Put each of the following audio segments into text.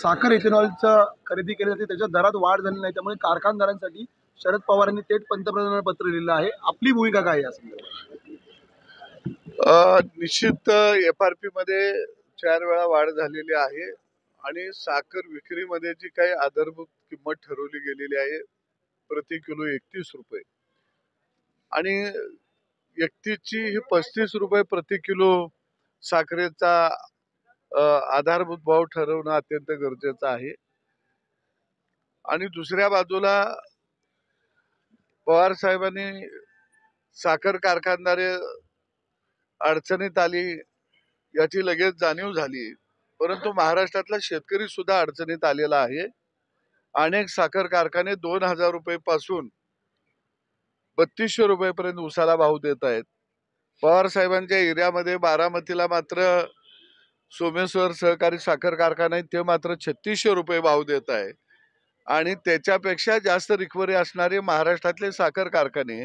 साखर इथेनॉलचा खरेदी केल्यासाठी त्याच्या दरात वाढ झाली नाही, त्यामुळे कारखानदारांसाठी शरद पवारांनी थेट पंतप्रधानांना पत्र लिहिलं आहे. आपली भूमिका काय आहे या संदर्भात? निश्चित FRP मध्ये 4 वेळा वाढ झालेली आहे आणि साखर विक्रीमध्ये जी काही आधारभूत किंमत ठरवली गेलेली आहे प्रति किलो 31 रुपये आणि 31 ची ही 35 रुपये प्रति किलो साखरेचा आधारभूत भाव ठरवणं अत्यंत गरजेचं आहे. आणि दुसऱ्या बाजूला पवार साहेबांनी साखर कारखानदारे अडचणीत आली याची लगेच जाणीव झाली, परंतु महाराष्ट्रातला शेतकरी सुद्धा अडचणीत आलेला आहे. अनेक साखर कारखाने 2000 रुपये पासून 3200 रुपयेपर्यंत उसाला भाव देत आहेत. पवार साहेबांच्या एरियामध्ये बारामतीला मात्र सोमेश्वर सहकारी साखर कारखाना आहे, ते मात्र 3600 रुपये भाव देत आहे. आणि त्याच्यापेक्षा जास्त रिकव्हरी असणारे महाराष्ट्रातले साखर कारखाने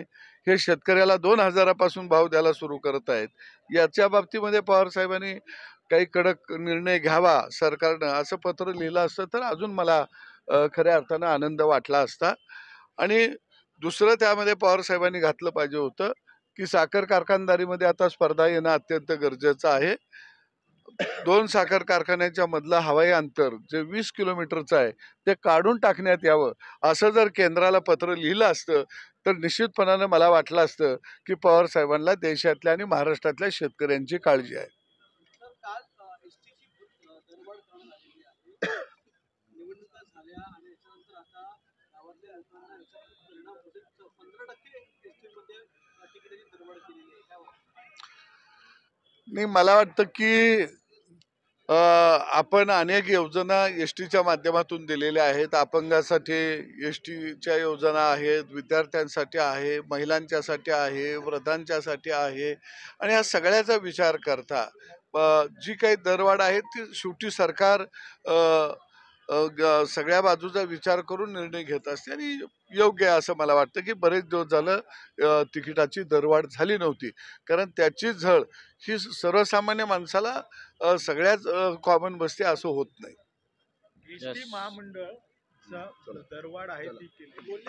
हे शेतकऱ्याला 2000 पासून भाव द्यायला सुरू करत आहेत. याच्या बाबतीमध्ये पवार साहेबांनी काही कडक निर्णय घ्यावा सरकारनं असं पत्र लिहिलं असतं तर अजून मला खऱ्या अर्थानं आनंद वाटला असता. आणि दुसरं त्यामध्ये पवार साहेबांनी घातलं पाहिजे होतं की साखर कारखानदारीमध्ये आता स्पर्धा येणं अत्यंत गरजेचं आहे. 2 साखर कारखान्यांच्या मधलं हवाई अंतर जे 20 किलोमीटरचं आहे ते काढून टाकण्यात यावं असं जर केंद्राला पत्र लिहिलं असतं तर निश्चितपणानं मला वाटलं असतं की पवार साहेबांना देशातल्या आणि महाराष्ट्रातल्या शेतकऱ्यांची काळजी आहे. नाही, मला वाटतं की आपण अनेक योजना एसटीच्या माध्यमातून दिलेल्या आहेत. अपंगासाठी एसटीच्या योजना आहेत, विद्यार्थ्यांसाठी आहे, महिलांच्यासाठी आहे, वृद्धांच्यासाठी आहे. आणि या सगळ्याचा विचार करता जी काही दरवाढ आहे ती शेवटी सरकार सगळ्या बाजूचा विचार करून निर्णय घेत असते आणि योग्य आहे असं मला वाटतं की बरेच दिवस झालं तिकिटाची दरवाढ झाली नव्हती, कारण त्याची झळ ही सर्वसामान्य माणसाला सगळ्याच कॉमन बसते असं होत नाही. एसटी महामंडळ दरवाढ आहे ती केली.